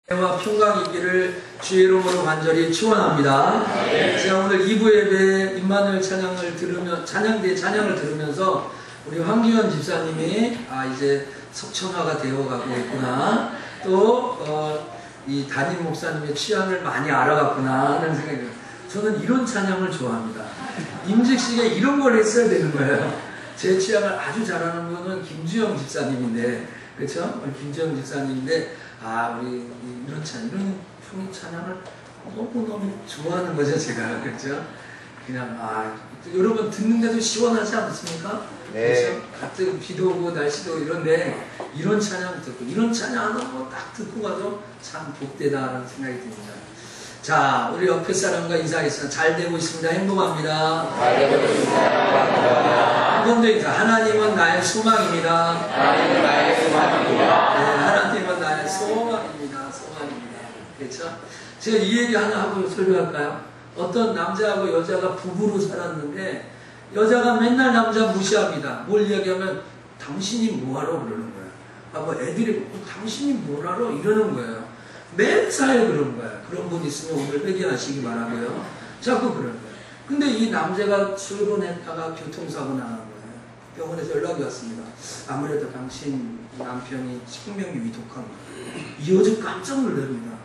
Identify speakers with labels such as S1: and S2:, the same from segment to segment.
S1: 와 평강이기를 주의 이름으로 간절히 축원합니다. 제가 오늘 2부 예배 임마누엘 찬양을 들으면 찬양을 들으면서 우리 황기현 집사님이 이제 석천화가 되어가고 있구나, 또 이 담임 목사님의 취향을 많이 알아갔구나 하는 생각이 들어요. 저는 이런 찬양을 좋아합니다. 임직식에 이런 걸 했어야 되는 거예요. 제 취향을 아주 잘하는 분은 김주영 집사님인데, 그렇죠? 김주영 집사님인데, 우리 이런 평이 찬양을 너무너무 좋아하는 거죠, 제가. 그렇죠? 그냥, 여러분 듣는데도 시원하지 않습니까?
S2: 네.
S1: 그렇죠? 같은 비도 오고 날씨도 이런데, 이런 찬양 듣고, 이런 찬양 하나 딱 듣고 가도 참 복되다라는 생각이 듭니다. 자, 우리 옆에 사람과 인사하겠습니다. 잘 되고 있습니다. 행복합니다.
S2: 잘 되고 있습니다. 행복합니다.
S1: 한 번 더 인사. 하나님은 나의 소망입니다.
S2: 하나님은 나의 소망입니다.
S1: 네, 하나님은 나의 소망입니다. 소망입니다. 그렇죠? 제가 이 얘기 하나 하고 설교할까요? 어떤 남자하고 여자가 부부로 살았는데, 여자가 맨날 남자 무시합니다. 뭘 이야기하면 당신이 뭐하러 그러는 거예요. 뭐 애들이 당신이 뭐하러 이러는 거예요. 매사에 그런 거예요. 그런 분 있으면 오늘 회개하시기 바라고요. 자꾸 그런 거예요. 근데 이 남자가 출근했다가 교통사고 나간 거예요. 병원에서 연락이 왔습니다. 아무래도 당신 남편이 생명이 위독한 거예요. 이 여자 깜짝 놀랍니다.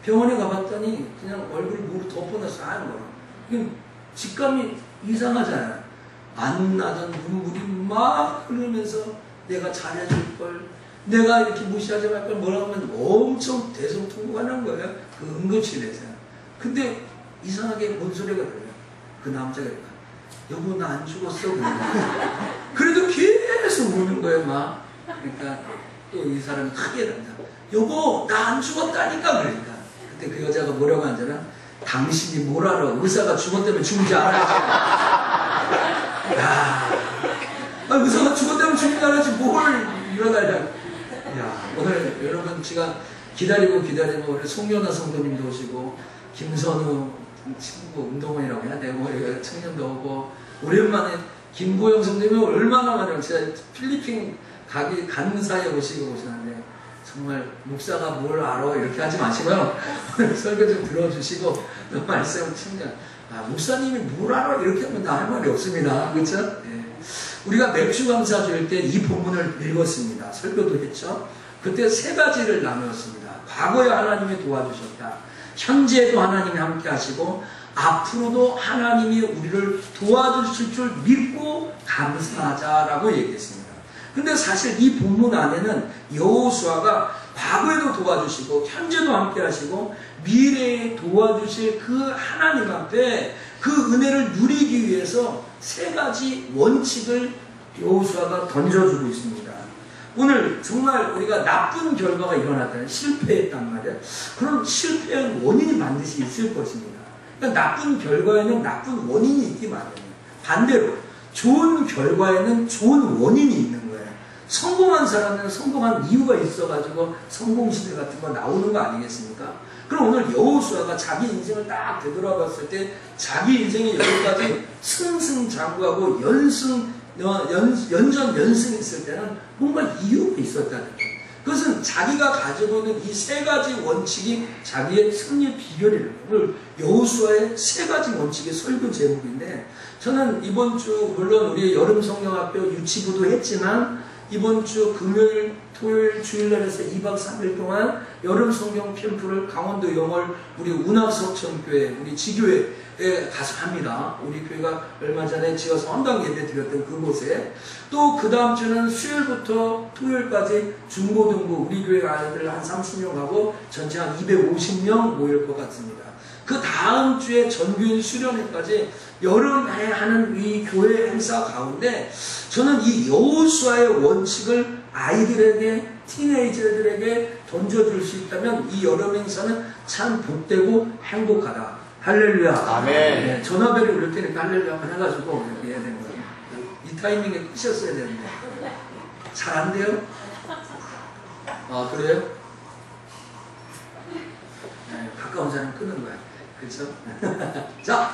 S1: 병원에 가봤더니 그냥 얼굴 물을 덮어놔서 하는 거예요. 직감이 이상하잖아요. 안 나던 눈물이 막 흐르면서 내가 잘해줄 걸, 내가 이렇게 무시하지 말 걸 뭐라고 하면 엄청 대성통곡 하는 거예요. 그 응급실에서. 근데 이상하게 뭔 소리가 들려요. 그 남자가 여보 나 안 죽었어. 그래도 계속 우는 거예요. 막. 그러니까 또 이 사람이 크게 난다. 여보 나 안 죽었다니까. 그러니까 그때 그 여자가 뭐라고 하잖아. 당신이 뭘 알아. 의사가 죽었다면 죽는지 알아야지. 의사가 죽었다면 죽는지 알아야지 뭘 일어나냐. 오늘 여러분 제가 기다리고 우리 송연아 성도님도 오시고 김선우 친구 운동원이라고 해야 되고 청년도 오고 오랜만에 김보영 성도님이 얼마나 많아요. 제가 필리핀 가는 사이에 오시는데 정말 목사가 뭘 알아 이렇게 하지 마시고요. 오늘 설교 좀 들어주시고 말씀 칭찬. 목사님이 뭘 알아 이렇게 하면 나 할 말이 없습니다. 그렇죠? 네. 우리가 맥주 감사 줄 때 이 본문을 읽었습니다. 설교도 했죠. 그때 세 가지를 나누었습니다. 과거에 하나님이 도와주셨다. 현재에도 하나님이 함께 하시고 앞으로도 하나님이 우리를 도와주실 줄 믿고 감사하자라고 얘기했습니다. 근데 사실 이 본문 안에는 여호수아가 과거에도 도와주시고 현재도 함께 하시고 미래에 도와주실 그 하나님 앞에 그 은혜를 누리기 위해서 세 가지 원칙을 여호수아가 던져주고 있습니다. 오늘 정말 우리가 나쁜 결과가 일어났다면 실패했단 말이에요. 그럼 실패한 원인이 반드시 있을 것입니다. 그러니까 나쁜 결과에는 나쁜 원인이 있기 마련이에요. 반대로 좋은 결과에는 좋은 원인이 있는 거예요. 성공한 사람은 성공한 이유가 있어가지고 성공시대 같은 거 나오는 거 아니겠습니까? 그럼 오늘 여호수아가 자기 인생을 딱 되돌아봤을 때 자기 인생이 여기까지 승승장구하고 연승했을 때는 뭔가 이유가 있었다는 거예요. 그것은 자기가 가지고 있는 이 세 가지 원칙이 자기의 승리의 비결이라는 거예요. 오늘 여호수아의 세 가지 원칙의 설교 제목인데, 저는 이번 주 물론 우리 여름 성경학교 유치부도 했지만 이번 주 금요일, 토요일, 주일날에서 2박 3일 동안 여름 성경 캠프를 강원도 영월 우리 운합석천교회 우리 지교회에 가서 합니다. 우리 교회가 얼마 전에 지어서 헌당 예배 드렸던 그곳에, 또 그 다음 주는 수요일부터 토요일까지 중고등부 우리 교회 아이들 한 30명 하고 전체 한 250명 모일 것 같습니다. 그 다음 주에 전교인 수련회까지 여름에 하는 이 교회 행사 가운데 저는 이 여호수아의 원칙을 아이들에게, 티네이저들에게 던져줄 수 있다면 이 여름 행사는 참 복되고 행복하다. 할렐루야.
S2: 아멘.
S1: 네, 전화벨이 울릴 테니까 할렐루야 한번 해가지고 이렇게 해야 되는 거예요. 이 타이밍에 끄셨어야 되는데 잘 안 돼요? 그래요? 네, 가까운 사람 끄는 거야. 그렇죠? 자,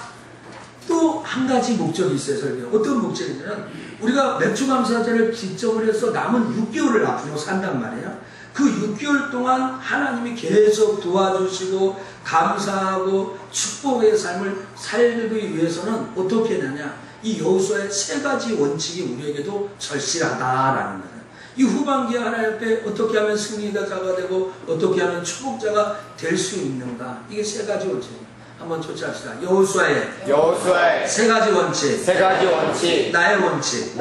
S1: 또 한 가지 목적이 있어요. 설교. 어떤 목적이냐면 우리가 맥주 감사제를 기점을 해서 남은 6개월을 앞으로 산단 말이에요. 그 6개월 동안 하나님이 계속 도와주시고 감사하고 축복의 삶을 살기 위해서는 어떻게 되냐, 이 여호수아의 세 가지 원칙이 우리에게도 절실하다라는 거예요. 이 후반기에 하나님 앞에 어떻게 하면 승리자가 되고 어떻게 하면 축복자가 될 수 있는가, 이게 세 가지 원칙입니다. 한번 조치합시다. 여호수아의 세 가지 원칙. 나의 원칙.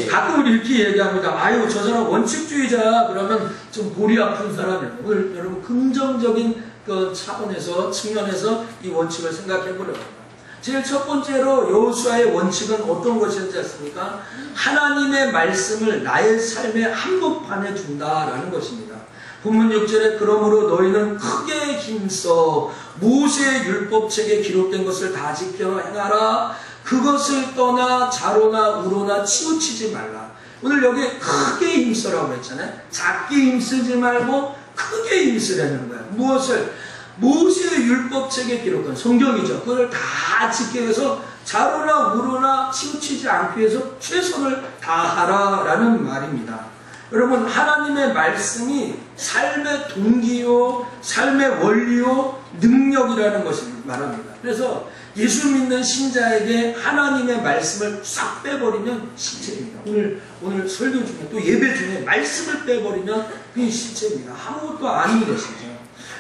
S1: 가끔 이렇게 얘기합니다. 아유, 저 사람 원칙주의자, 그러면 좀 골이 아픈 사람이에요. 오늘 여러분 긍정적인 그 차원에서, 측면에서 이 원칙을 생각해 보려고 합니다. 제일 첫 번째로 여호수아의 원칙은 어떤 것이었지 않습니까? 하나님의 말씀을 나의 삶에 한복판에 준다라는 것입니다. 본문 6절에 그러므로 너희는 크게 힘써 모세의 율법책에 기록된 것을 다 지켜 행하라. 그것을 떠나 좌로나 우로나 치우치지 말라. 오늘 여기 크게 힘써라고 했잖아요. 작게 힘쓰지 말고 크게 힘쓰라는 거예요. 무엇을? 모세의 율법책에 기록한 성경이죠. 그걸 다 지키기 위해서 좌로나 우로나 치우치지 않기 위해서 최선을 다하라라는 말입니다. 여러분, 하나님의 말씀이 삶의 동기요, 삶의 원리요, 능력이라는 것을 말합니다. 그래서 예수 믿는 신자에게 하나님의 말씀을 싹 빼버리면 실체입니다. 오늘 설교 중에 또 예배 중에 말씀을 빼버리면 그게 실체입니다. 아무것도 아닌 것이죠.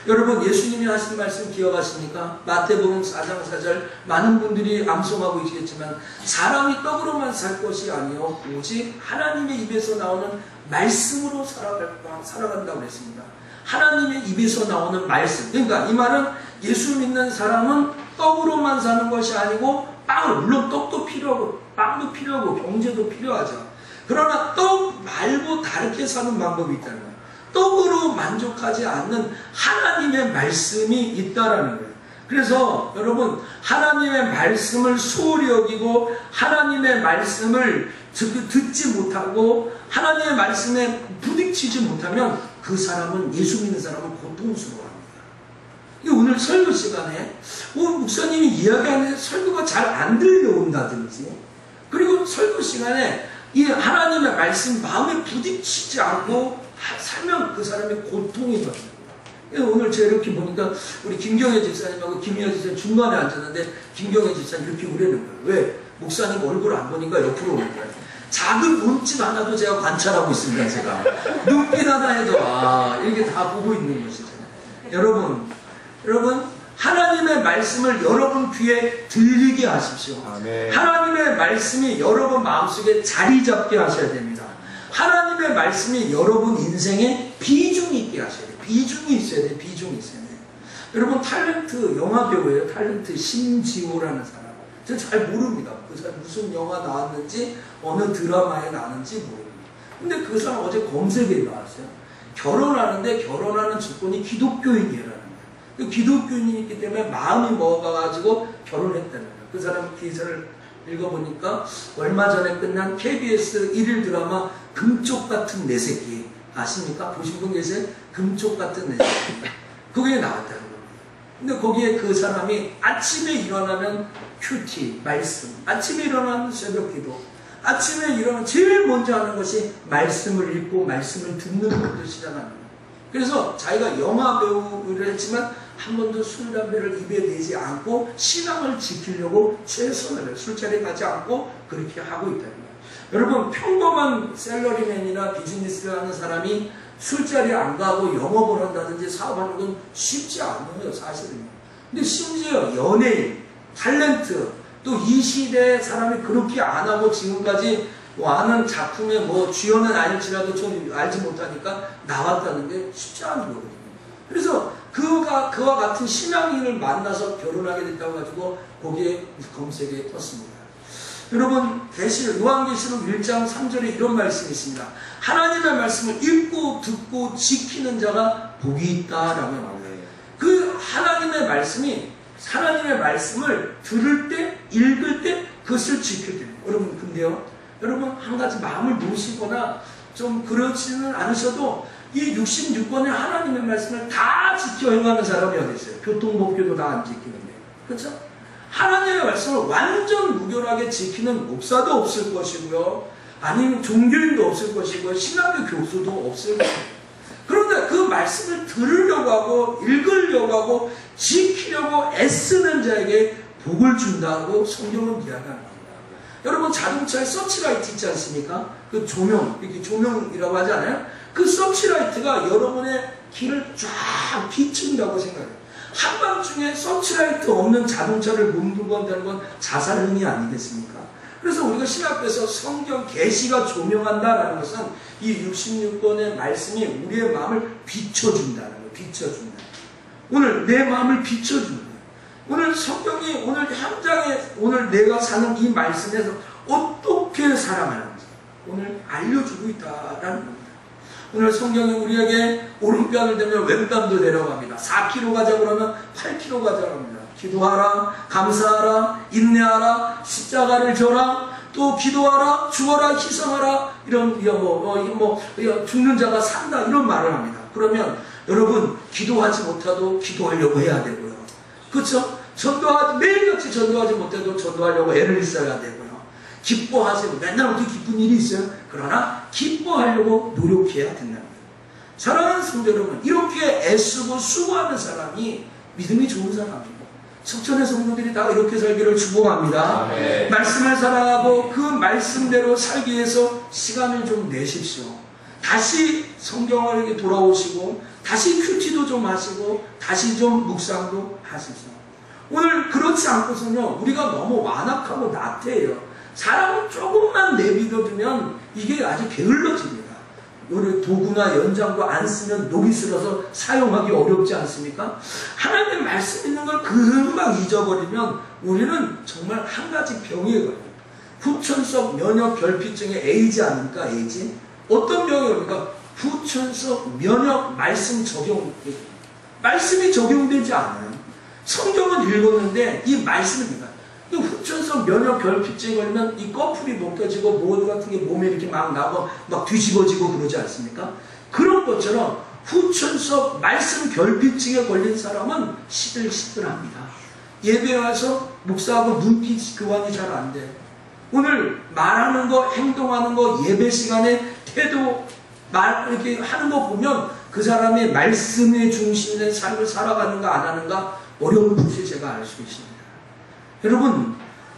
S1: 여러분, 예수님이 하신 말씀 기억하십니까? 마태복음 4장 4절 많은 분들이 암송하고 있겠지만 사람이 떡으로만 살 것이 아니요 오직 하나님의 입에서 나오는 말씀으로 살아간다고 그랬습니다. 하나님의 입에서 나오는 말씀. 그러니까 이 말은 예수 믿는 사람은 떡으로만 사는 것이 아니고 빵을, 물론 떡도 필요하고 빵도 필요하고 경제도 필요하죠. 그러나 떡 말고 다르게 사는 방법이 있다는 거예요. 떡으로 만족하지 않는 하나님의 말씀이 있다라는 거예요. 그래서 여러분, 하나님의 말씀을 소홀히 여기고 하나님의 말씀을 듣지 못하고 하나님의 말씀에 부딪히지 못하면 그 사람은, 예수 믿는 사람은 고통스러워합니다. 오늘 설교 시간에 목사님이 이야기하는 설교가 잘 안 들려온다든지, 그리고 설교 시간에 이 하나님의 말씀 마음에 부딪히지 않고 살면 그 사람의 고통이 받습니다. 오늘 제가 이렇게 보니까 우리 김경혜 집사님하고 김희연 집사님 중간에 앉았는데 김경혜 집사님 이렇게 우려는 거예요. 왜? 목사님 얼굴 안 보니까 옆으로 오는 거예요. 작은 눈짓 하나도 제가 관찰하고 있습니다. 제가 눈빛 하나 해도 이렇게 다 보고 있는 것이잖아요. 여러분 하나님의 말씀을 여러분 귀에 들리게 하십시오.
S2: 아멘.
S1: 하나님의 말씀이 여러분 마음속에 자리 잡게 하셔야 됩니다. 하나님의 말씀이 여러분 인생에 비중이 있게 하셔야 돼요. 비중이 있어야 돼요. 비중이 있어야 돼요. 여러분, 탤런트 영화배우예요. 탤런트 신지호라는 사람. 제가 잘 모릅니다. 그 사람 무슨 영화 나왔는지 어느 드라마에 나왔는지 모릅니다. 근데 그 사람 어제 검색에 나왔어요. 결혼하는데 결혼하는 조건이 기독교인이라는 거예요. 기독교인이기 때문에 마음이 먹어가지고 결혼했다는 거예요. 그 사람 기사를 읽어보니까 얼마 전에 끝난 KBS 1일 드라마 금쪽 같은 내 새끼 아십니까? 보신 분 계세요? 금쪽 같은 내 새끼. 거기에 나왔다는 겁니다. 근데 거기에 그 사람이 아침에 일어나면 큐티, 말씀, 아침에 일어나면 새벽 기도, 아침에 일어나면 제일 먼저 하는 것이 말씀을 읽고 말씀을 듣는 것부터 시작합니다. 그래서 자기가 영화 배우를 했지만 한 번도 술, 담배를 입에 내지 않고 신앙을 지키려고 최선을 해요. 술자리에 가지 않고 그렇게 하고 있다는 거예요. 여러분, 평범한 셀러리맨이나 비즈니스를 하는 사람이 술자리에 안 가고 영업을 한다든지 사업하는 건 쉽지 않아요, 사실은요. 근데 심지어 연예인, 탤런트, 또 이 시대에 사람이 그렇게 안 하고 지금까지 아는 작품에 뭐 주연은 아닐지라도 좀 알지 못하니까 나왔다는 게 쉽지 않은 거거든요. 그래서 그와 같은 신앙인을 만나서 결혼하게 됐다고 가지고 거기에 검색에 떴습니다. 여러분, 요한계시록 1장 3절에 이런 말씀이 있습니다. 하나님의 말씀을 읽고 듣고 지키는 자가 복이 있다라고 말합니다. 그 하나님의 말씀을 들을 때, 읽을 때 그것을 지킬 때. 여러분, 근데요, 여러분 한 가지 마음을 놓으시거나 좀 그렇지는 않으셔도 이 66권의 하나님의 말씀을 다 지켜 행하는 사람이 어디 있어요? 교통법규도 다 안 지키는데. 그렇죠? 하나님의 말씀을 완전 무결하게 지키는 목사도 없을 것이고요. 아니면 종교인도 없을 것이고요. 신학교 교수도 없을 것이고요. 말씀을 들으려고 하고 읽으려고 하고 지키려고 애쓰는 자에게 복을 준다고 성경은 이야기하는 겁니다. 여러분 자동차에 서치라이트 있지 않습니까? 그 조명, 이렇게 조명이라고 하지 않아요? 그 서치라이트가 여러분의 길을 쫙 비춘다고 생각해요. 한밤중에 서치라이트 없는 자동차를 몰고 간다는 건 자살행위 아니겠습니까? 그래서 우리가 신학교에서 성경 계시가 조명한다라는 것은 이 66권의 말씀이 우리의 마음을 비춰준다는 거예요. 비춰준다. 오늘 내 마음을 비춰준다. 오늘 성경이 오늘 현장에 오늘 내가 사는 이 말씀에서 어떻게 살아가는지 오늘 알려주고 있다라는 겁니다. 오늘 성경이 우리에게 오른뺨을 대면 왼뺨도 내려갑니다. 4km 가자 그러면 8km 가자 합니다. 기도하라, 감사하라, 인내하라, 십자가를 져라, 또 기도하라, 죽어라, 희생하라, 이런 죽는 자가 산다 이런 말을 합니다. 그러면 여러분 기도하지 못해도 기도하려고 해야 되고요. 그렇죠? 매일같이 전도하지 못해도 전도하려고 애를 써야 되고요. 기뻐하세요. 맨날 어떻게 기쁜 일이 있어요? 그러나 기뻐하려고 노력해야 된다는 거예요. 사랑하는 성도 여러분, 이렇게 애쓰고 수고하는 사람이 믿음이 좋은 사람이고 석천의 성도들이 다 이렇게 살기를 축복합니다. 말씀을 사랑하고 그 말씀대로 살기 위해서 시간을 좀 내십시오. 다시 성경을 돌아오시고 다시 큐티도 좀 하시고 다시 좀 묵상도 하십시오. 오늘 그렇지 않고서는 우리가 너무 완악하고 나태해요. 사람은 조금만 내비둬두면 이게 아주 게을러집니다. 우리 도구나 연장도 안 쓰면 녹이 슬어서 사용하기 어렵지 않습니까? 하나님의 말씀 있는 걸 금방 잊어버리면 우리는 정말 한 가지 병에 걸려요. 후천성 면역 결핍증의 에이즈 아닙니까? 에이즈? 어떤 병이 옵니까? 후천성 면역 말씀 적용, 말씀이 적용되지 않아요. 성경은 읽었는데 이 말씀입니다. 후천성 면역 결핍증이 걸리면 이 꺼풀이 벗겨지고 모두 같은 게 몸에 이렇게 막 나고 막 뒤집어지고 그러지 않습니까? 그런 것처럼 후천성 말씀 결핍증에 걸린 사람은 시들시들합니다. 예배에 와서 목사하고 눈빛 교환이 잘 안 돼요. 오늘 말하는 거, 행동하는 거, 예배 시간에 태도, 이렇게 하는 거 보면 그 사람의 말씀에 중심된 삶을 살아가는가 안 하는가 어려운 것이 제가 알 수 있습니다. 여러분,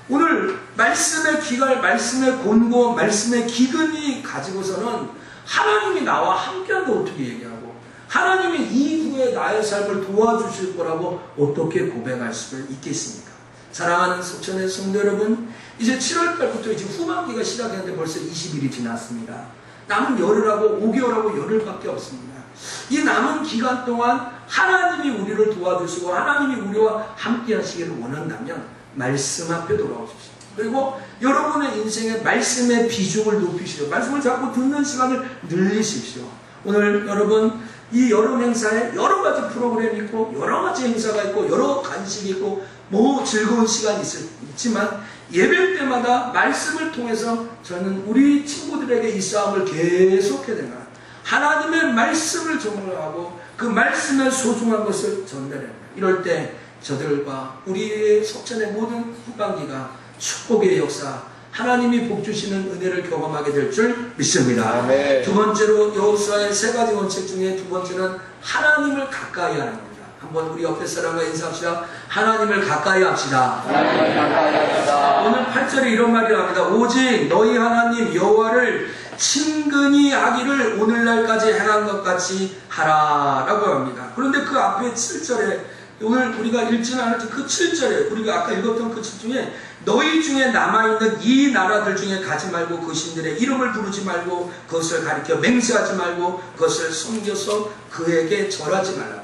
S1: 오늘 말씀의 기갈, 말씀의 곤고, 말씀의 기근이 가지고서는 하나님이 나와 함께한다 어떻게 얘기하고 하나님이 이후에 나의 삶을 도와주실 거라고 어떻게 고백할 수 있겠습니까? 사랑하는 석천의 성도 여러분, 이제 7월달부터 이제 후반기가 시작했는데 벌써 20일이 지났습니다. 남은 열흘하고 5개월하고 열흘밖에 없습니다. 이 남은 기간 동안 하나님이 우리를 도와주시고 하나님이 우리와 함께 하시기를 원한다면 말씀 앞에 돌아오십시오. 그리고 여러분의 인생에 말씀의 비중을 높이시오. 말씀을 자꾸 듣는 시간을 늘리십시오. 오늘 여러분 이 여름 행사에 여러 가지 프로그램이 있고 여러 가지 행사가 있고 여러 간식이 있고 뭐 즐거운 시간이 있지만 예배 때마다 말씀을 통해서 저는 우리 친구들에게 이 싸움을 계속해야 된다. 하나님의 말씀을 전하고 그 말씀의 소중한 것을 전달해야 된다. 이럴 때 저들과 우리의 석천의 모든 후반기가 축복의 역사, 하나님이 복 주시는 은혜를 경험하게 될 줄 믿습니다.
S2: 아멘.
S1: 두 번째로 여호수아의 세 가지 원칙 중에 두 번째는 하나님을 가까이 하는 겁니다. 한번 우리 옆에 사람과 인사합시다. 하나님을 가까이 합시다.
S2: 하나님을 가까이 합시다.
S1: 오늘 8절에 이런 말이 나옵니다. 오직 너희 하나님 여호와를 친근히 하기를 오늘날까지 행한 것 같이 하라라고 합니다. 그런데 그 앞에 7절에 오늘 우리가 읽지는 않았지 그 7절에 우리가 아까 읽었던 그 7절 중에 너희 중에 남아있는 이 나라들 중에 가지 말고 그 신들의 이름을 부르지 말고 그것을 가리켜 맹세하지 말고 그것을 섬겨서 그에게 절하지 말라.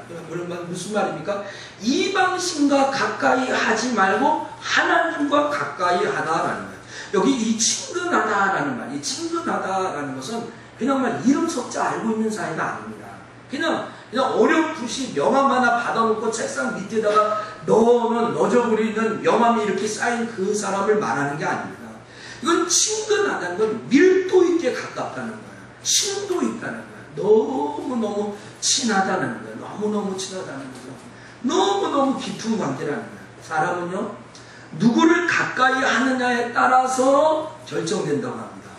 S1: 무슨 말입니까? 이방신과 가까이 하지 말고 하나님과 가까이 하다라는 거예요. 여기 이 친근하다라는 말, 이 친근하다라는 것은 그냥 이름 석자 알고 있는 사이가 아닙니다. 그냥 어렴풋이 명함 하나 받아놓고 책상 밑에다가 너는 너저부리는 명함이 이렇게 쌓인 그 사람을 말하는 게 아닙니다. 이건 친근하다는 건 밀도 있게 가깝다는 거예요. 심도 있다는 거예요. 너무너무 친하다는 거예요. 너무너무 친하다는 거죠. 너무너무 깊은 관계라는 거예요. 사람은요, 누구를 가까이 하느냐에 따라서 결정된다고 합니다.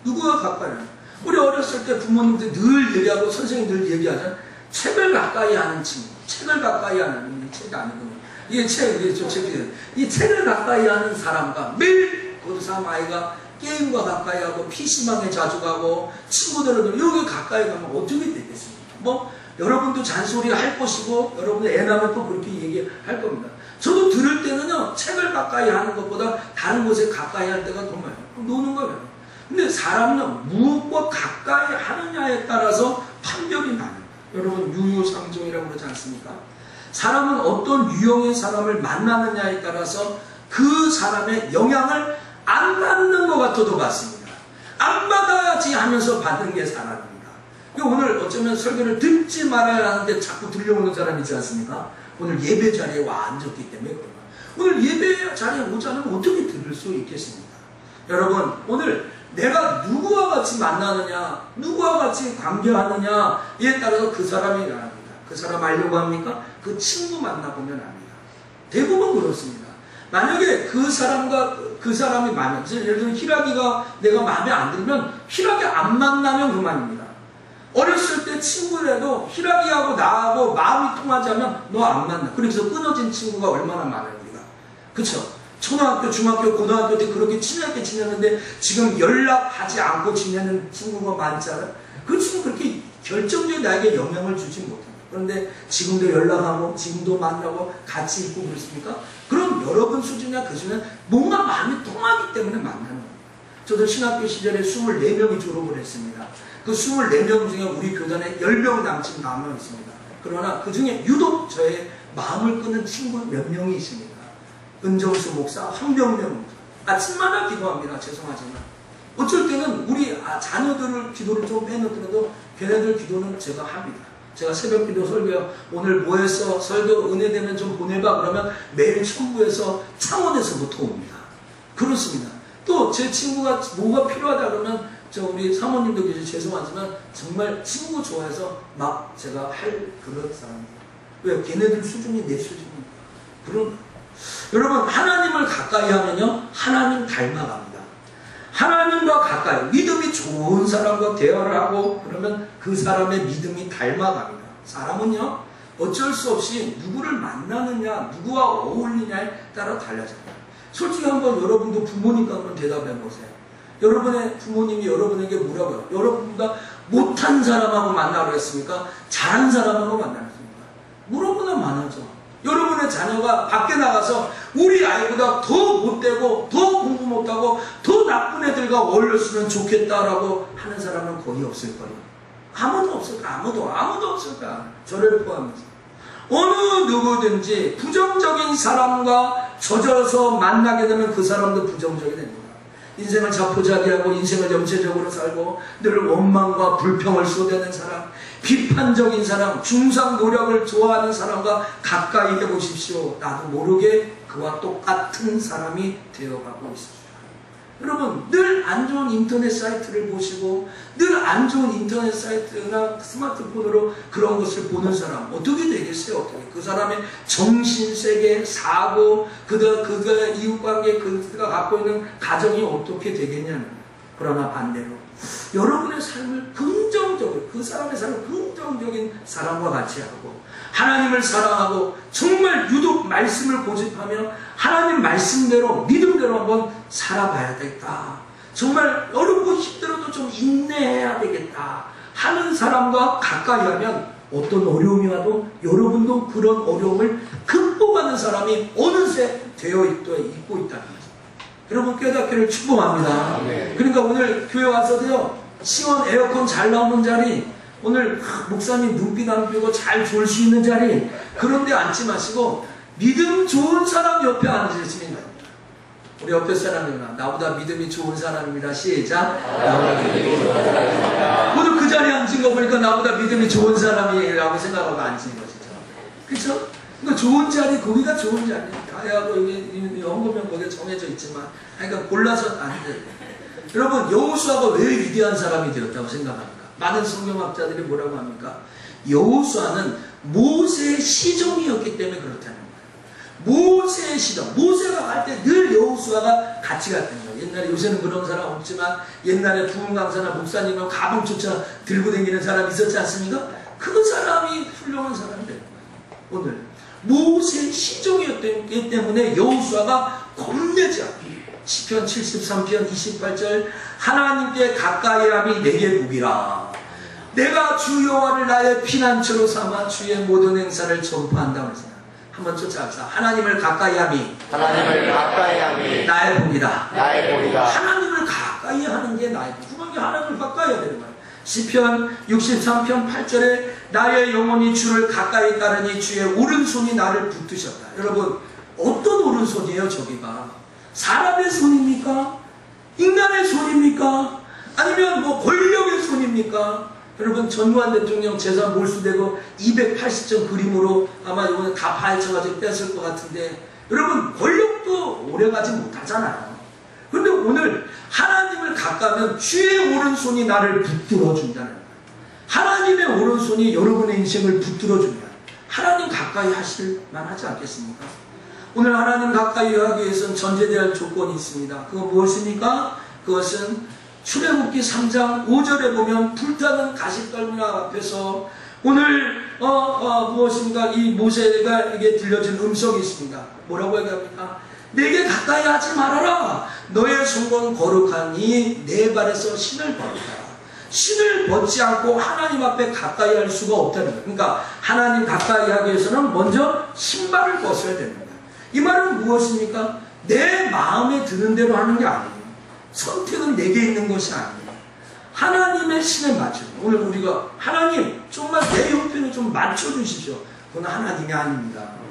S1: 누구가 가까이 하느냐. 우리 어렸을 때 부모님들 늘 얘기하고 선생님들 얘기하잖아요. 책을 가까이 하는 친구, 책을 가까이 하는, 이 책이 아니군요. 이게 이 책을 가까이 하는 사람과 매일 그 사람 아이가 게임과 가까이 하고 PC방에 자주 가고 친구들은 여기 가까이 가면 어떻게 되겠습니까? 뭐 여러분도 잔소리 할 것이고 여러분 애 낳으면 또 그렇게 얘기할 겁니다. 저도 들을 때는요, 책을 가까이 하는 것보다 다른 곳에 가까이 할 때가 더 많아요. 노는 거예요. 근데 사람은 무엇과 가까이 하느냐에 따라서 판별이 나요. 여러분 유유상종이라고 그러지 않습니까? 사람은 어떤 유형의 사람을 만나느냐에 따라서 그 사람의 영향을 안 받는 것 같아도 받습니다. 안 받아야지 하면서 받는 게 사람입니다. 오늘 어쩌면 설교를 듣지 말아야 하는데 자꾸 들려오는 사람 있지 않습니까? 오늘 예배 자리에 와 앉았기 때문에 그런가. 오늘 예배 자리에 오지 않으면 어떻게 들을 수 있겠습니까? 여러분 오늘 내가 누구와 같이 만나느냐, 누구와 같이 관계하느냐에 따라서 그 사람이 나갑니다. 그 사람 알려고 합니까? 그 친구 만나보면 압니다. 대부분 그렇습니다. 만약에 그 사람과 그 사람이 마음에, 예를 들면 희락이가 내가 마음에 안 들면 희락이 안 만나면 그만입니다. 어렸을 때 친구라도 희락이하고 나하고 마음이 통하지 않으면 너 안 만나. 그래서 끊어진 친구가 얼마나 많아요, 우리가. 그쵸? 초등학교, 중학교, 고등학교 때 그렇게 친하게 지냈는데 지금 연락하지 않고 지내는 친구가 많잖아요. 그 친구 그렇게 결정적인 나에게 영향을 주지 못합니다. 그런데 지금도 연락하고 지금도 만나고 같이 있고 그렇습니까? 그럼 여러분 수준이나 그 수준은 뭔가 마음이 통하기 때문에 만나는 겁니다. 저도 신학교 시절에 24명이 졸업을 했습니다. 그 24명 중에 우리 교단에 10명 남짓 남아 있습니다. 그러나 그 중에 유독 저의 마음을 끄는 친구 몇 명이 있습니다. 은정수 목사, 황병명 목사. 아침마다 기도합니다. 죄송하지만. 어쩔 때는 우리 자녀들을 기도를 좀 빼놓더라도 걔네들 기도는 제가 합니다. 제가 새벽 기도 설교요. 오늘 뭐 했어? 설교 은혜되면 좀 보내봐. 그러면 매일 청구해서 창원에서부터 옵니다. 그렇습니다. 또 제 친구가 뭐가 필요하다 그러면 저 우리 사모님도 계시 죄송하지만 정말 친구 좋아해서 막 제가 할 그런 사람입니다. 왜? 걔네들 수준이 내 수준입니다. 그런 여러분 하나님을 가까이 하면요 하나님 닮아갑니다. 하나님과 가까이 믿음이 좋은 사람과 대화를 하고 그러면 그 사람의 믿음이 닮아갑니다. 사람은요 어쩔 수 없이 누구를 만나느냐 누구와 어울리냐에 따라 달라집니다. 솔직히 한번 여러분도 부모님과 한번 대답해 보세요. 여러분의 부모님이 여러분에게 뭐라고요? 여러분보다 못한 사람하고 만나라고 했습니까? 잘한 사람하고 만나라고 했습니까? 물어보나 많아져. 여러분의 자녀가 밖에 나가서 우리 아이보다 더 못되고 더 공부 못하고 더 나쁜 애들과 어울렸으면 좋겠다라고 하는 사람은 거의 없을 거예요. 아무도 없을까? 아무도 없을까? 저를 포함해서. 어느 누구든지 부정적인 사람과 젖어서 만나게 되면 그 사람도 부정적이 됩니다. 인생을 자포자기하고 인생을 염세적으로 살고 늘 원망과 불평을 쏟아내는 사람, 비판적인 사람, 중상 노력을 좋아하는 사람과 가까이 해보십시오. 나도 모르게 그와 똑같은 사람이 되어가고 있습니다. 여러분 늘 안 좋은 인터넷 사이트를 보시고 늘 안 좋은 인터넷 사이트나 스마트폰으로 그런 것을 보는 사람 어떻게 되겠어요? 어떻게? 그 사람의 정신세계, 사고, 그의 이웃관계, 그가 갖고 있는 가정이 어떻게 되겠냐는. 그러나 반대로 여러분의 삶을 긍정적으로 그 사람의 삶을 긍정적인 사람과 같이 하고 하나님을 사랑하고 정말 유독 말씀을 고집하며 하나님 말씀대로 믿음대로 한번 살아봐야겠다. 정말 어렵고 힘들어도 좀 인내해야 되겠다 하는 사람과 가까이 하면 어떤 어려움이 와도 여러분도 그런 어려움을 극복하는 사람이 어느새 되어 있고 있다는 거죠. 여러분 깨닫기를 축복합니다. 그러니까 오늘 교회 와서도요 시원 에어컨 잘 나오는 자리, 오늘 목사님 눈빛 안 펴고 잘 졸 수 있는 자리 그런 데 앉지 마시고 믿음 좋은 사람 옆에 앉으시면 됩니다. 우리 옆에 사람이구나. 나보다 믿음이 좋은 사람입니다. 시작. 오늘 그 자리에 앉은 거 보니까 나보다 믿음이 좋은 사람이라고 생각하고 앉은 것이죠. 그렇죠? 그러니까 좋은 자리, 거기가 좋은 자리. 가야하고 여기 헌금은 거기에 정해져 있지만 그러니까 골라서 앉아야 돼요. 여러분 여호수아가 왜 위대한 사람이 되었다고 생각합니까? 많은 성경학자들이 뭐라고 합니까? 여호수아는 모세의 시종이었기 때문에 그렇다는 거예요. 모세의 시종, 모세가 갈 때 늘 여호수아가 같이 갔다는 거예요. 옛날에 요새는 그런 사람 없지만 옛날에 부흥 강사나 목사님은 가방조차 들고 다니는 사람 있었지 않습니까? 그 사람이 훌륭한 사람이 되는 거예요. 오늘 모세의 시종이었기 때문에 여호수아가 겁내지 않고 시편 73편 28절 하나님께 가까이함이 내게 복이라. 내가 주 여호와를 나의 피난처로 삼아 주의 모든 행사를 전파한다. 그랬어요. 한번 쫓아갑시다. 하나님을 가까이함이 나의 복이다. 하나님을 가까이 하는 게 나의 복. 그게 하나님을 가까이 해야 되는 거예요. 시편 63편 8절에 나의 영혼이 주를 가까이 따르니 주의 오른손이 나를 붙드셨다. 여러분, 어떤 오른손이에요 저기가? 사람의 손입니까? 인간의 손입니까? 아니면 뭐 권력의 손입니까? 여러분, 전두환 대통령 재산 몰수되고 280점 그림으로 아마 이번에 다 파헤쳐가지고 뺐을 것 같은데, 여러분, 권력도 오래가지 못하잖아요. 그런데 오늘 하나님을 가까면 주의 오른손이 나를 붙들어준다는 거예요. 하나님의 오른손이 여러분의 인생을 붙들어주면 하나님 가까이 하실 만하지 않겠습니까? 오늘 하나님 가까이 하기 위해서는 전제되어야 할 조건이 있습니다. 그건 무엇입니까? 그것은 출애굽기 3장 5절에 보면 불타는 가시떨미나 앞에서 오늘 무엇입니까? 이 모세가 이게 들려진 음성이 있습니다. 뭐라고 얘기합니까? 내게 가까이 하지 말아라. 너의 손은 거룩하니 내 발에서 신을 벗어라. 신을 벗지 않고 하나님 앞에 가까이 할 수가 없다는 거예요. 그러니까 하나님 가까이 하기 위해서는 먼저 신발을 벗어야 되는 거예요. 이 말은 무엇입니까? 내 마음에 드는 대로 하는 게 아니에요. 선택은 내게 있는 것이 아니에요. 하나님의 신에 맞춰요. 오늘 우리가 하나님 정말 내 형편을 좀 맞춰주십시오. 그건 하나님이 아닙니다.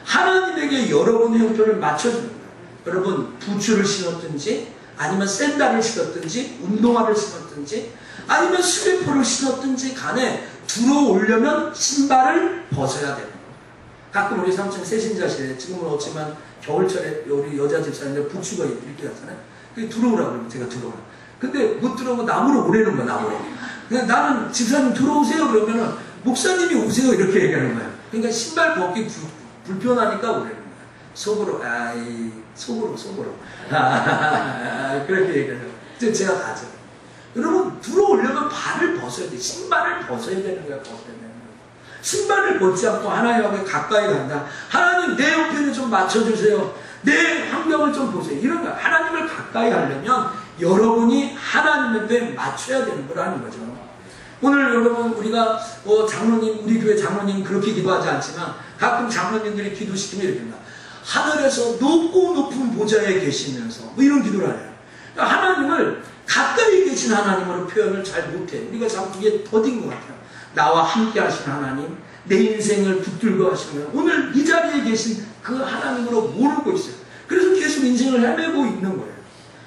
S1: 하나님에게 여러분의 형편을 맞춰주는 거예요. 여러분, 부츠를 신었든지 아니면 샌들을 신었든지 운동화를 신었든지 아니면 슬리퍼를 신었든지 간에 들어오려면 신발을 벗어야 돼요. 가끔 우리 삼촌 세신자실에 지금은 없지만 겨울철에 우리 여자 집사님들 부츠가 이렇게 하잖아요. 그게 들어오라고 그러면 제가 들어오라. 근데 못 들어오면 나무로 오래는 거야, 나무로. 그냥 나는 집사님 들어오세요 그러면은 목사님이 오세요 이렇게 얘기하는 거예요. 그러니까 신발 벗기 불편하니까 오래는 거야. 속으로 속으로 그렇게 얘기해요. 제가 가죠. 여러분, 들어오려면 발을 벗어야 돼. 신발을 벗어야 되는 거야. 벗어야 되는 거야. 신발을 벗지 않고 하나님께 가까이 간다. 하나님, 내 형편을 좀 맞춰주세요. 내 환경을 좀 보세요. 이런 거. 하나님을 가까이 하려면 여러분이 하나님 앞에 맞춰야 되는 거라는 거죠. 오늘 여러분, 우리가 장로님, 우리 교회 장로님 그렇게 기도하지 않지만 가끔 장로님들이 기도시키면 이렇게 합니다. 하늘에서 높고 높은 보좌에 계시면서 뭐 이런 기도를 해요. 그러니까 하나님을 가까이 계신 하나님으로 표현을 잘 못해요. 우리가 자꾸 그게 더딘 것 같아요. 나와 함께 하신 하나님, 내 인생을 붙들고 하시는 오늘 이 자리에 계신 그 하나님으로 모르고 있어요. 그래서 계속 인생을 헤매고 있는 거예요.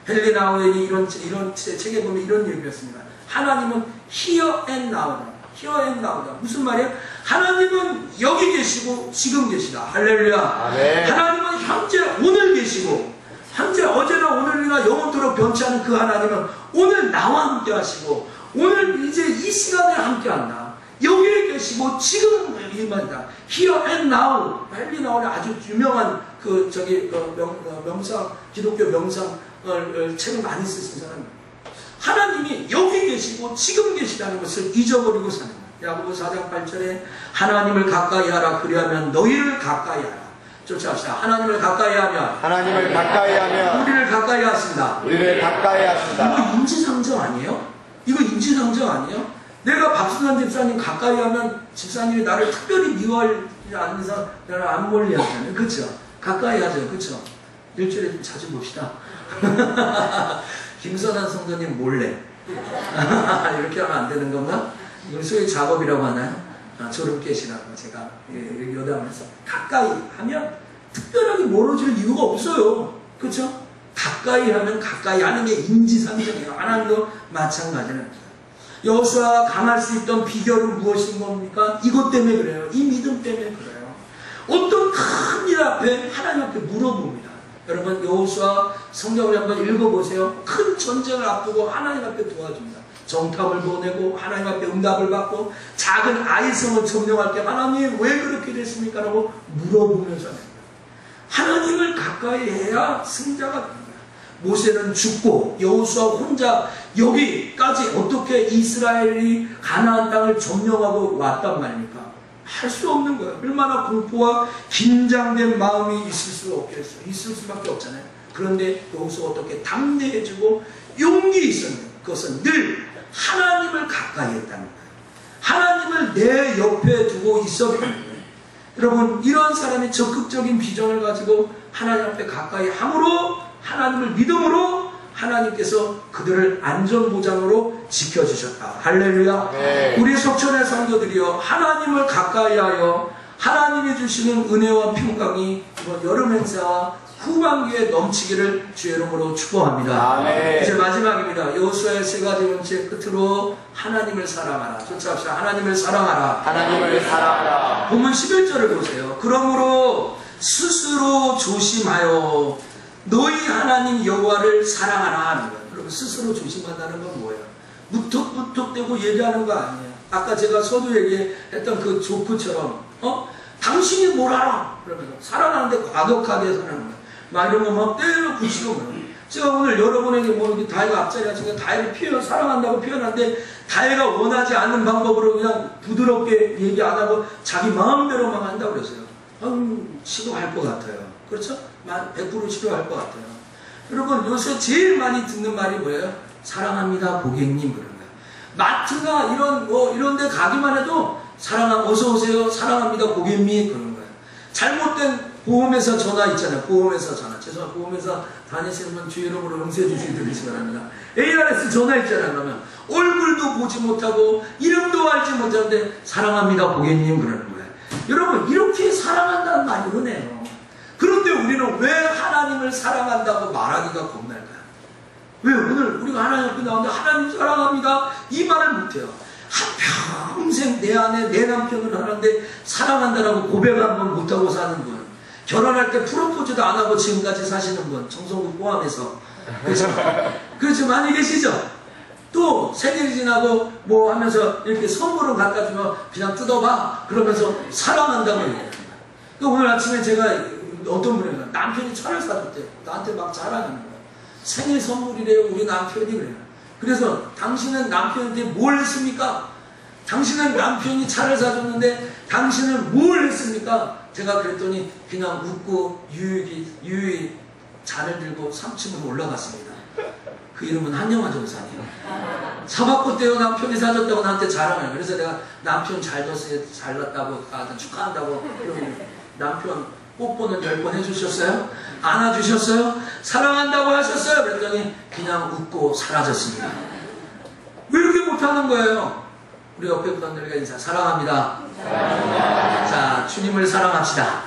S1: 헬리 나우엔이 이런 책에 보면 이런 얘기였습니다. 하나님은 here and now다. here and now다. 무슨 말이에요? 하나님은 여기 계시고 지금 계시다. 할렐루야. 아멘. 하나님은 현재 오늘 계시고 현재 어제나 오늘이나 영원토록 변치 않은 그 하나님은 오늘 나와 함께 하시고 오늘 이제 이 시간에 함께 한다. 여기에 계시고 지금 이 말이다. Here and now. 헬리 나우의 아주 유명한 명상, 기독교 명상을 책을 많이 쓰신 사람입니다. 하나님이 여기 계시고 지금 계시다는 것을 잊어버리고 사는 거예요. 야고보 4장 8절에 하나님을 가까이 하라. 그리하면 너희를 가까이 하라. 쫓아갑시다. 하나님을 가까이 하면 우리를 가까이 하신다. 이거 인지상정 아니에요? 이거 인지상정 아니에요? 내가 박수남 집사님 가까이 하면 집사님이 나를 특별히 미워하지 않는 사람, 나를 안 멀리 하잖아요. 그쵸? 가까이 하죠. 그쵸? 일주일에 좀 자주 봅시다. 김선한 성도님 몰래. 이렇게 하면 안 되는 건가? 이걸 소위 작업이라고 하나요? 졸음 깨시라고 제가 여담을 해서 가까이 하면 특별하게 멀어질 이유가 없어요. 그쵸? 가까이 하면 가까이 하는 게 인지상정이에요. 하나님도 마찬가지는. 여호수아가 강할 수 있던 비결은 무엇인 겁니까? 이것 때문에 그래요. 이 믿음 때문에 그래요. 어떤 큰 일 앞에 하나님 앞에 물어봅니다. 여러분, 여호수아 성경을 한번 읽어보세요. 큰 전쟁을 앞두고 하나님 앞에 도와줍니다. 정탐을 보내고 하나님 앞에 응답을 받고 작은 아이성을 점령할 때 하나님 왜 그렇게 됐습니까? 라고 물어보면서 합니다. 하나님을 가까이 해야 승자가 됩니다. 모세는 죽고 여호수아 혼자 여기까지 어떻게 이스라엘이 가나안 땅을 점령하고 왔단 말입니까? 할 수 없는 거예요. 얼마나 공포와 긴장된 마음이 있을 수밖에 없잖아요. 그런데 여호수아가 어떻게 담대해지고 용기 있었는데 그것은 늘 하나님을 가까이 했다는 거예요. 하나님을 내 옆에 두고 있었다는 거예요. 여러분, 이런 사람이 적극적인 비전을 가지고 하나님 앞에 가까이 함으로, 하나님을 믿음으로 하나님께서 그들을 안전보장으로 지켜주셨다. 할렐루야.
S2: 네.
S1: 우리 속천의 성도들이여, 하나님을 가까이하여 하나님이 주시는 은혜와 평강이 이번 여름 행사와 후반기에 넘치기를 주의 이름으로 축복합니다.
S2: 아멘.
S1: 이제 마지막입니다. 여호수아의 세 가지 원칙 끝으로 하나님을 사랑하라. 쫓아갑시다. 하나님을 사랑하라.
S2: 하나님을 사랑하라.
S1: 본문 11절을 보세요. 그러므로 스스로 조심하여 너희 하나님 여호와를 사랑하라 하는 거예요. 여러분, 스스로 조심한다는 건 뭐예요? 무턱무턱대고 얘기하는 거 아니에요. 아까 제가 서두 얘기했던 그 조크처럼 당신이 뭘 알아? 그러면서 사랑하는데 과격하게 사랑하는 거예요. 막 이런 거 막 때려놓고 치고. 제가 오늘 여러분에게 뭐 이렇게 다혜가 앞자리가 지금 다혜를 사랑한다고 표현하는데 다혜가 원하지 않는 방법으로 그냥 부드럽게 얘기 안 하고 자기 마음대로만 한다고 그랬어요. 싫어할 것 같아요. 그렇죠? 100% 싫어할 것 같아요. 여러분, 요새 제일 많이 듣는 말이 뭐예요? 사랑합니다, 고객님. 그런 거예요. 마트나 이런 데 가기만 해도 어서 오세요. 사랑합니다, 고객님. 그런 거예요. 잘못된 보험회사 전화 있잖아요. 보험회사 전화. 죄송합니다. 보험회사 다니시는 분 주의 이름으로 용서해 주시기 바랍니다. ARS 전화 있잖아요. 그러면 얼굴도 보지 못하고 이름도 알지 못하는데 사랑합니다, 고객님. 그러는 거예요. 여러분, 이렇게 사랑한다는 말이 흔해요. 그런데 우리는 왜 하나님을 사랑한다고 말하기가 겁날까요? 왜 오늘 우리가 하나님 앞에 나오는데 하나님 사랑합니다 이 말을 못해요. 한평생 내 안에 내 남편을 하는데 사랑한다라고 고백 한 번 못하고 사는 분, 결혼할 때 프로포즈도 안 하고 지금까지 사시는 분, 정성국 포함해서. 그렇죠? 많이 계시죠? 또 생일이 지나고 뭐 하면서 이렇게 선물을 갖다 주면 그냥 뜯어봐 그러면서 사랑한다고 얘기해요. 오늘 아침에 제가 어떤 분이 남편이 차를 사줬대요. 나한테 막 자랑하는 거예요. 생일 선물이래요. 우리 남편이 그래요. 그래서 당신은 남편한테 뭘 했습니까? 당신은 남편이 차를 사줬는데 당신은 뭘 했습니까? 제가 그랬더니 그냥 웃고 유유히 잔을 들고 3층으로 올라갔습니다. 그 이름은 한영화 전사니에요. 사바꽃대요 남편이 사줬다고 나한테 자랑해요. 그래서 내가 남편 잘 뒀어요. 잘 났다고 축하한다고. 그러면 남편 뽀뽀는 10번 해주셨어요? 안아주셨어요? 사랑한다고 하셨어요? 그랬더니 그냥 웃고 사라졌습니다. 왜 이렇게 못하는 거예요? 우리 옆에 분들과 인사. 사랑합니다.
S2: 사랑합니다.
S1: 자, 주님을 사랑합시다.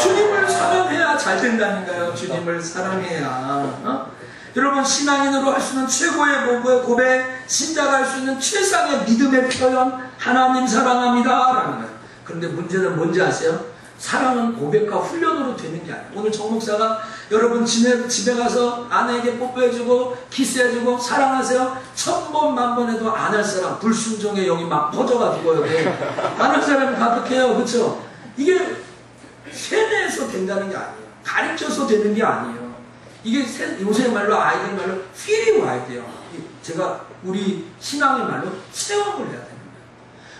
S1: 주님을 사랑해야 잘 된다니까요. 주님을 사랑해야. 여러분, 신앙인으로 할 수 있는 최고의 고백, 신자가 할 수 있는 최상의 믿음의 표현, 하나님 사랑합니다 라는 거예요. 그런데 문제는 뭔지 아세요? 사랑은 고백과 훈련으로 되는 게 아니에요. 오늘 정 목사가 여러분 집에 가서 아내에게 뽀뽀해주고 키스해주고 사랑하세요 1000번 만번 해도 안 할 사람, 불순종의 영이 막 퍼져가지고 여기 안 할 사람이 가득해요. 그렇죠? 이게 세뇌해서 된다는 게 아니에요. 가르쳐서 되는 게 아니에요. 이게 요새 말로 아이들 말로 필이 와야 돼요. 제가 우리 신앙의 말로 체험을 해야 돼요.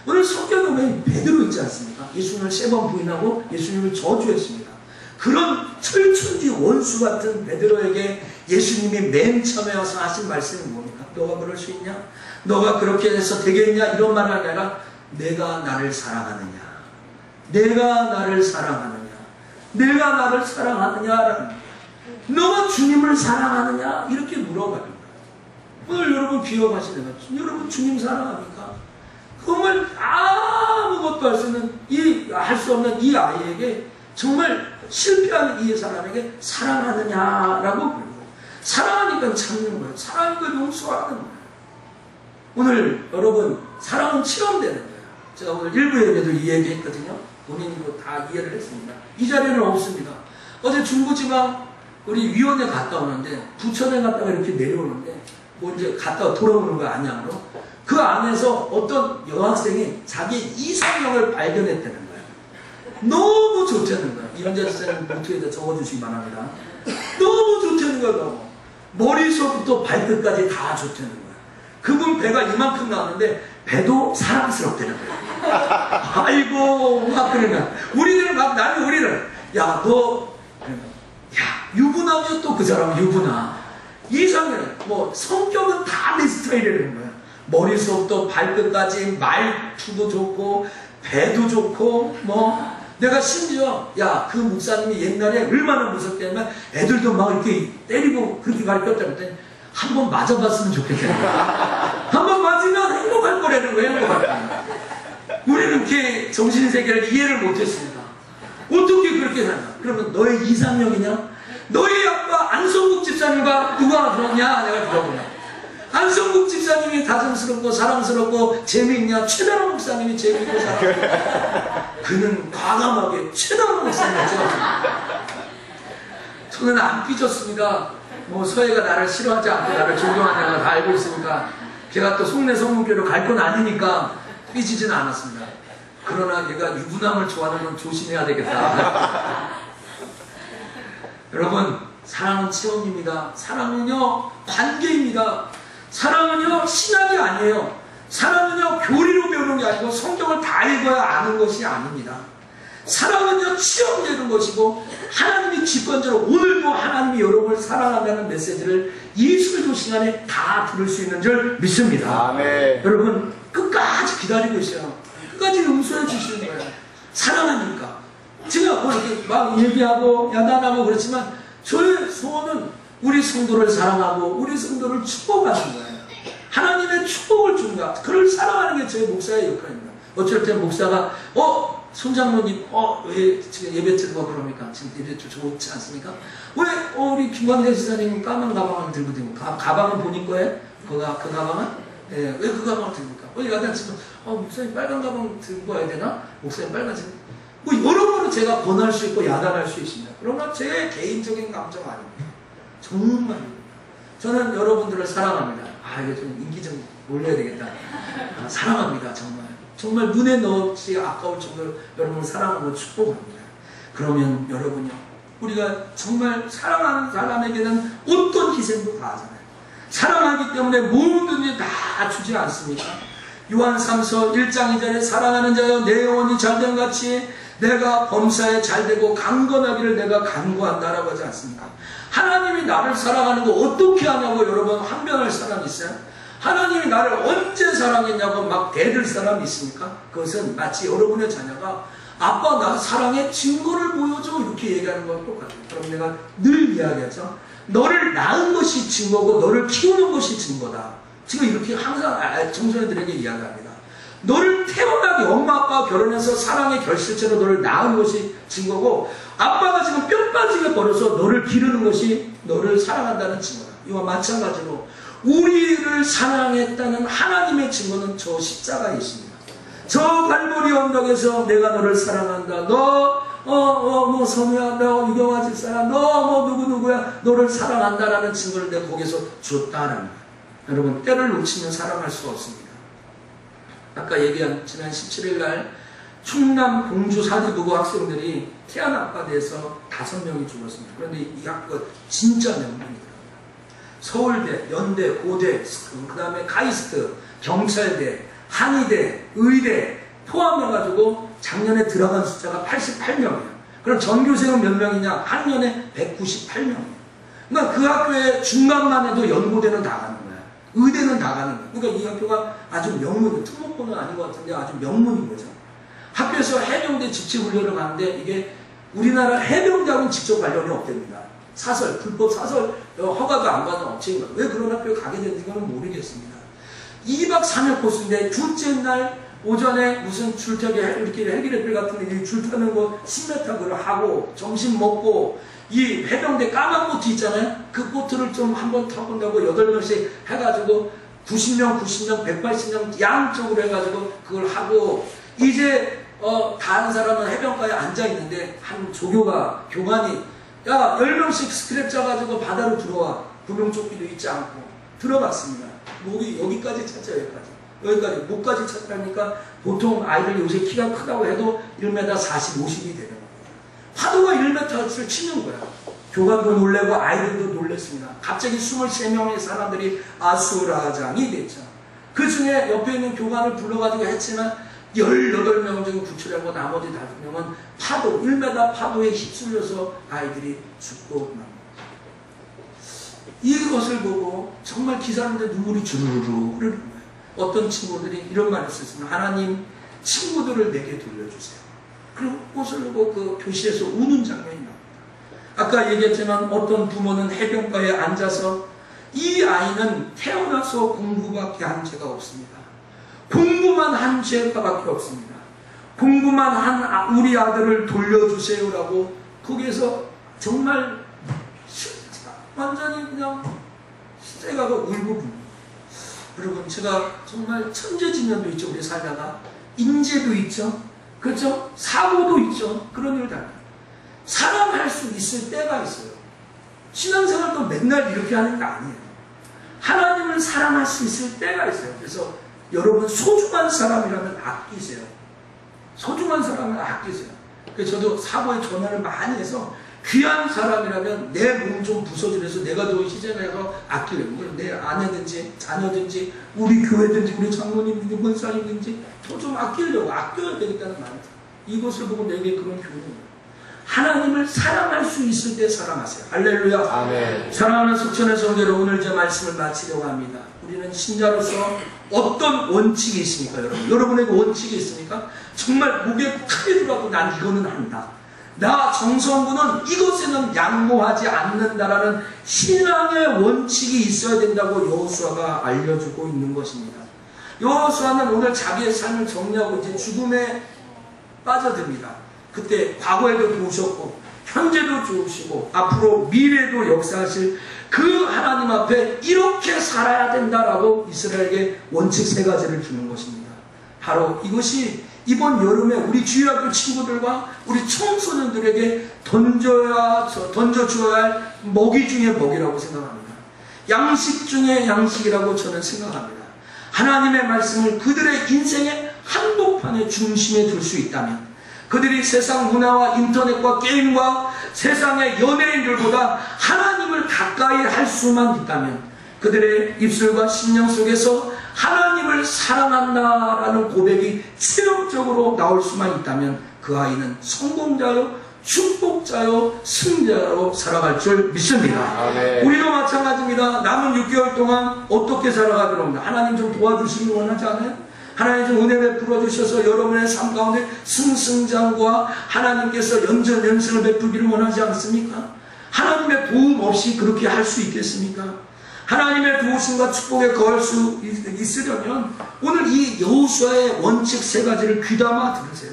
S1: 오늘 성경에 보면 베드로 있지 않습니까? 예수님을 3번 부인하고 예수님을 저주했습니다. 그런 철춘지 원수 같은 베드로에게 예수님이 맨 처음에 와서 하신 말씀이 뭡니까? 너가 그럴 수 있냐? 너가 그렇게 해서 되겠냐? 이런 말이 아니라 내가 나를 사랑하느냐? 내가 나를 사랑하느냐? 내가 나를 사랑하느냐라는 거예요. 너가 주님을 사랑하느냐? 이렇게 물어봐요. 오늘 여러분 기억하시는 거죠? 여러분 주님 사랑합니까? 정말 아무것도 할 수 없는 이 아이에게 정말 실패하는 이 사람에게 사랑하느냐라고 물어요. 사랑하니까 참는 거예요. 사랑하니까 용서하는 거예요. 오늘 여러분 사랑은 체험되는 거예요. 제가 오늘 일부 예배도 이 얘기 했거든요. 본인도 다 이해를 했습니다. 이 자리는 없습니다. 어제 중부지방 우리 위원회 갔다 오는데 부천에 갔다가 이렇게 내려오는데 뭐 이제 갔다가 돌아오는 거 안양으로 그 안에서 어떤 여학생이 자기 이상형을 발견했다는 거예요. 너무 좋다는 거예요. 이현재 선생님 노트에다 적어주시기 바랍니다. 너무 좋다는 좋다는 거고 머리서부터 발끝까지 다 좋다는 거야. 그분 배가 이만큼 나왔는데 배도 사랑스럽다는 거야. 아이고 막 그러면 우리들은 막 나는 우리를 야 너 유부남이야. 또 그 사람은 유부남. 이상은 뭐 성격은 다 내 스타일이라는 거야. 머리서부터 발끝까지 말투도 좋고 배도 좋고 뭐 내가 심지어 야 그 목사님이 옛날에 얼마나 무섭냐면 애들도 막 이렇게 때리고 그렇게 가르쳤다 그랬더니 한 번 맞아봤으면 좋겠다. 한 번 맞으면 행복할 거라는 거예요. 행복할 거야. 우리는 이렇게 정신세계를 이해를 못했습니다. 어떻게 그렇게 살나? 그러면 너의 이상형이냐? 너희 아빠 안성국 집사님과 누가 그러냐? 내가 물어보냐. 안성국 집사님이 다정스럽고 사랑스럽고 재미있냐? 최다람 목사님이 재미있고 사랑스럽고 그는 과감하게 최다람 목사님을 찍었습니다. 저는 안 삐졌습니다. 뭐 서해가 나를 싫어하지 않고 나를 존경하는 걸 다 알고 있으니까 걔가 또 속내 성문교로 갈 건 아니니까 삐지지는 않았습니다. 그러나 얘가 유부남을 좋아하는 건 조심해야 되겠다. 여러분, 사랑은 체험입니다. 사랑은요 관계입니다. 사랑은요 신학이 아니에요. 사랑은요 교리로 배우는 게 아니고 성경을 다 읽어야 아는 것이 아닙니다. 사랑은요 체험되는 것이고 하나님이 직관적으로 오늘도 하나님이 여러분을 사랑한다는 메시지를 이 설교 시간에 다 들을 수 있는 줄 믿습니다.
S2: 아멘.
S1: 여러분 끝까지 기다리고 있어요. 끝까지 용서해 주시는 거예요. 사랑하니까. 제가 뭐 이렇게 막 얘기하고 야단하고 그렇지만 저의 소원은 우리 성도를 사랑하고 우리 성도를 축복하는 거예요. 하나님의 축복을 주는 거야. 그를 사랑하는 게 저희 목사의 역할입니다. 어쩔 때 목사가 손장로님 왜 지금 예배 드리고 그럽니까? 지금 예배 좋지 않습니까? 왜 우리 김광재 지사님 까만 가방을 들고 다니고 가방은 본인 거예요? 그 가방은? 왜 그 가방을 듭니까? 야단 치면 목사님 빨간 가방 들고 와야 되나? 목사님 빨간색 뭐 여러모로 제가 권할 수 있고 야단할 수 있습니다. 그러나 제 개인적인 감정 아닙니다. 정말 저는 여러분들을 사랑합니다. 이거 좀 인기 좀 올려야 되겠다. 사랑합니다. 정말 눈에 넣지 아까울 정도로 여러분을 사랑하고 축복합니다. 그러면 여러분요 우리가 정말 사랑하는 사람에게는 어떤 희생도 다 하잖아요. 사랑하기 때문에 뭐든지 다 주지 않습니까? 요한 3서 1장 2절에 사랑하는 자여 내 영혼이 잘된 같이 내가 범사에 잘되고 강건하기를 내가 간구한다라고 하지 않습니까? 하나님이 나를 사랑하는 거 어떻게 하냐고 여러분 항변할 사람이 있어요? 하나님이 나를 언제 사랑했냐고 막 대들 사람이 있습니까? 그것은 마치 여러분의 자녀가 아빠 나 사랑해 증거를 보여줘 이렇게 얘기하는 거랑 똑같아요. 그럼 내가 늘 이야기하죠. 너를 낳은 것이 증거고 너를 키우는 것이 증거다. 지금 이렇게 항상 청소년들에게 이야기합니다. 너를 태어나게 엄마 아빠가 결혼해서 사랑의 결실체로 너를 낳은 것이 증거고 아빠가 지금 뼈 빠지게 벌어서 너를 기르는 것이 너를 사랑한다는 증거다. 이와 마찬가지로 우리를 사랑했다는 하나님의 증거는 저 십자가에 있습니다. 저 갈보리 언덕에서 내가 너를 사랑한다. 뭐 선우야, 너 유경아 집사야, 너 뭐 누구누구야, 너를 사랑한다라는 증거를 내가 거기서 줬다라는 거예요. 여러분 때를 놓치면 사랑할 수가 없습니다. 아까 얘기한 지난 17일 날 충남 공주 사립부고 학생들이 태안학과대에서 5명이 죽었습니다. 그런데 이 학교가 진짜 명문이더라고요. 서울대, 연대, 고대, 그 다음에 카이스트, 경찰대, 한의대, 의대 포함해가지고 작년에 들어간 숫자가 88명이에요. 그럼 전교생은 몇 명이냐? 학년에 198명이에요. 그러니까 그 학교에 중간만 해도 연고대는 다 가는 거야. 의대는 다 가는 거야. 그러니까 이 학교가 아주 명문, 특목고는 아닌 것 같은데 아주 명문인 거죠. 학교에서 해병대 집체훈련을 가는데 이게 우리나라 해병대하고는 직접 관련이 없답니다. 사설, 불법 사설 허가도 안 받는 업체인가. 왜 그런 학교에 가게 되는지는 모르겠습니다. 2박 3일 코스인데 둘째 날 오전에 무슨 줄타기 이렇게 헬기레필 같은 데 줄 타는 거 10m 그걸 하고 점심 먹고 이 해병대 까만 보트 있잖아요. 그 보트를 좀 한번 타본다고 8명씩 해가지고 90명, 180명 양쪽으로 해가지고 그걸 하고 이제 다른 사람은 해변가에 앉아있는데 한 조교가 교관이 야 10명씩 스크랩 짜가지고 바다로 들어와. 구명조끼도 있지 않고 들어갔습니다. 목이 여기까지 찼죠. 여기까지 목까지 찼다니까 보통 아이들 요새 키가 크다고 해도 1m 40, 50이 되는 겁니다. 파도가 1m를 치는 거야. 교관도 놀래고 아이들도 놀랬습니다. 갑자기 23명의 사람들이 아수라장이 됐죠. 그 중에 옆에 있는 교관을 불러가지고 했지만 18명 중에 구출하고 나머지 5명은 파도, 1m 파도에 휩쓸려서 아이들이 죽고 납니다. 이것을 보고 정말 기사님들 눈물이 주르르 흐르는 거예요. 어떤 친구들이 이런 말을 썼습니다. 하나님, 친구들을 내게 돌려주세요. 그리고 꽃을 보고 그 교실에서 우는 장면이 나옵니다. 아까 얘기했지만 어떤 부모는 해변가에 앉아서 이 아이는 태어나서 공부밖에 한 죄가 없습니다. 공부만 한 죄가밖에 없습니다. 공부만 한 우리 아들을 돌려주세요라고 거기에서 정말 완전히 그냥 쎄가가 울고 붑니다. 여러분, 제가 정말 천재지면도 있죠. 우리 살다가 인재도 있죠. 그렇죠? 사고도 있죠. 그런 일을 당해요. 사랑할 수 있을 때가 있어요. 신앙생활도 맨날 이렇게 하는 게 아니에요. 하나님을 사랑할 수 있을 때가 있어요. 그래서 여러분, 소중한 사람이라면 아끼세요. 소중한 사람을 아끼세요. 그래서 저도 사고에 전화를 많이 해서 귀한 사람이라면 내 몸 좀 부서지면서 내가 더 희생해서 아끼려고. 내 아내든지 자녀든지 우리 교회든지 우리 장로님든지 권사님든지 더 좀 아끼려고. 아껴야 되겠다는 말입니다. 이것을 보고 내게 그런 교훈입니다. 하나님을 사랑할 수 있을 때 사랑하세요. 할렐루야.
S2: 아멘.
S1: 사랑하는 속천의 성도로 오늘 제 말씀을 마치려고 합니다. 우리는 신자로서 어떤 원칙이 있습니까, 여러분? 여러분에게 원칙이 있습니까? 정말 목에 크게 들어가도 난 이거는 한다. 나 정성구는 이것에는 양보하지 않는다라는 신앙의 원칙이 있어야 된다고 여호수아가 알려주고 있는 것입니다. 여호수아는 오늘 자기의 삶을 정리하고 이제 죽음에 빠져듭니다. 그때 과거에도 도우셨고 현재도 좋으시고 앞으로 미래도 역사하실 그 하나님 앞에 이렇게 살아야 된다라고 이스라엘에게 원칙 3가지를 주는 것입니다. 바로 이것이 이번 여름에 우리 주일학교 친구들과 우리 청소년들에게 던져줘야 할 먹이 중에 먹이라고 생각합니다. 양식 중에 양식이라고 저는 생각합니다. 하나님의 말씀을 그들의 인생의 한복판의 중심에 둘 수 있다면, 그들이 세상 문화와 인터넷과 게임과 세상의 연예인들보다 하나님을 가까이 할 수만 있다면, 그들의 입술과 심령 속에서 하나님을 사랑한다라는 고백이 체력적으로 나올 수만 있다면 그 아이는 성공자요, 축복자요, 승자로 살아갈 줄 믿습니다.
S2: 아멘.
S1: 우리도 마찬가지입니다. 남은 6개월 동안 어떻게 살아가기로 합니다. 하나님 좀 도와주시길 원하지 않아요? 하나님 좀 은혜 베풀어 주셔서 여러분의 삶 가운데 승승장구와 하나님께서 연전연승을 베풀기를 원하지 않습니까? 하나님의 도움 없이 그렇게 할 수 있겠습니까? 하나님의 도우심과 축복에 거할 수 있으려면 오늘 이 여호수아의 원칙 3가지를 귀담아 들으세요.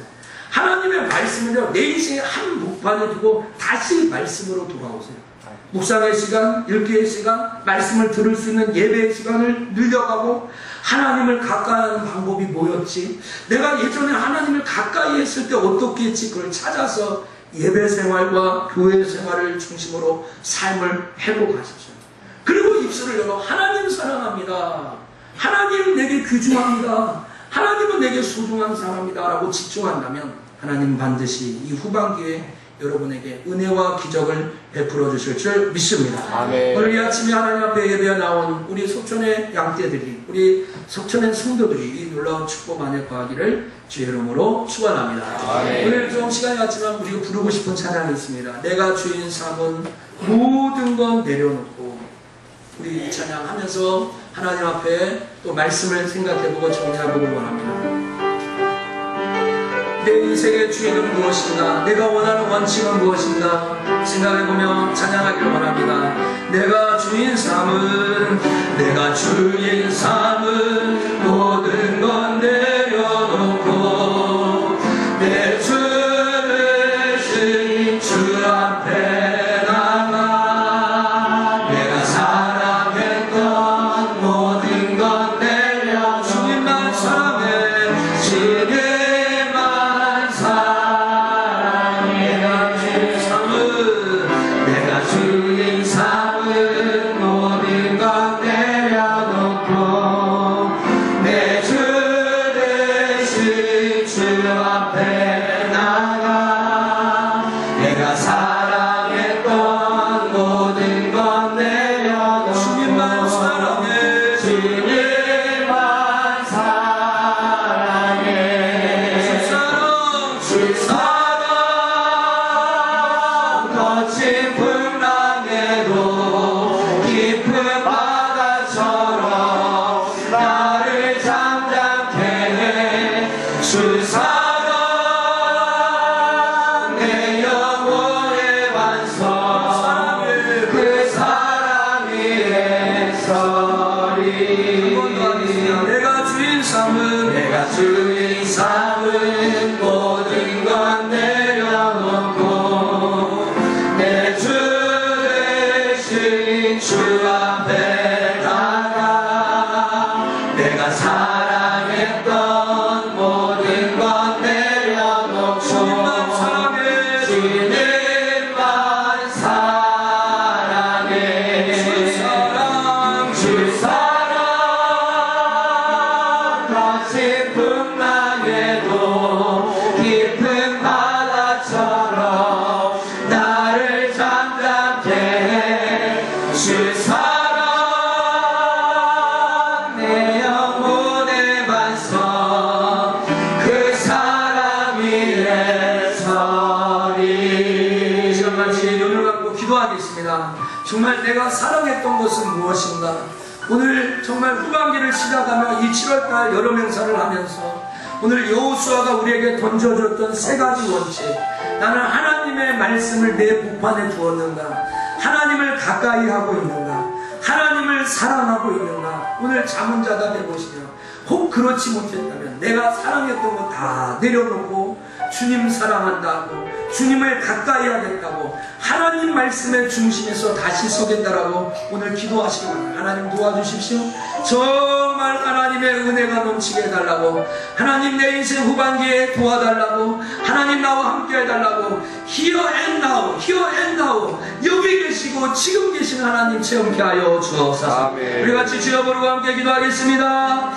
S1: 하나님의 말씀을요, 내 인생의 한 목판에 두고 다시 말씀으로 돌아오세요. 묵상의 시간, 읽기의 시간, 말씀을 들을 수 있는 예배의 시간을 늘려가고 하나님을 가까이 하는 방법이 뭐였지? 내가 예전에 하나님을 가까이 했을 때 어떻게 했지? 그걸 찾아서 예배 생활과 교회 생활을 중심으로 삶을 회복하십시오. 그리고 입술을 열어 하나님 사랑합니다. 하나님 내게 귀중합니다. 하나님은 내게 소중한 사람이다 라고 집중한다면 하나님 반드시 이 후반기에 여러분에게 은혜와 기적을 베풀어 주실 줄 믿습니다.
S2: 아멘.
S1: 오늘 이 아침에 하나님 앞에 예배에 나온 우리 속천의 양떼들이, 우리 속천의 성도들이 이 놀라운 축복 안에 거하기를 주의 이름으로 축원합니다.
S2: 아멘.
S1: 오늘 좀 시간이 났지만 우리가 부르고 싶은 찬양이 있습니다. 내가 주인 삼은 모든 건 내려놓고, 우리 찬양하면서 하나님 앞에 또 말씀을 생각해보고 정리해보길 원합니다. 내 인생의 주인은 무엇인가? 내가 원하는 원칙은 무엇인가? 생각해보며 찬양하기를 원합니다. 내가 주인 삼은 모든 건 내려놓고 내 주 대신 주 앞에 나가 내가 사랑했던 모든 건 내려 주님만 사랑해 주님만 사랑해 내가 주인 삼은 모든 건 내려놓고 내 주 대신 주 앞에 나가 내가 그 사랑 내 영혼의 반석 그 사랑 위에 서리. 시간 같이 눈을 감고 기도하겠습니다. 정말 내가 사랑했던 것은 무엇인가? 오늘 정말 후반기를 시작하며 이 7월달 여름 행사를 하면서 오늘 여호수아가 우리에게 던져줬던 세 가지 원칙. 나는 하나님의 말씀을 내 복판에 두었는가? 하나님을 가까이 하고 있는가? 하나님을 사랑하고 있는가? 오늘 자문자답해 보시면 혹 그렇지 못했다면 내가 사랑했던 거 다 내려놓고 주님 사랑한다고 주님을 가까이 하겠다고 하나님 말씀의 중심에서 다시 서겠다라고 오늘 기도하시기 바랍니다. 하나님 도와주십시오. 정말 하나님의 은혜가 넘치게 해달라고, 하나님 내 인생 후반기에 도와달라고, 하나님 나와 함께 해달라고. Here and now, here and now, 여기 계시고 지금 계신 하나님 체험케 하여 주옵소서.
S2: 아멘.
S1: 우리 같이 주여 부르고 함께 기도하겠습니다.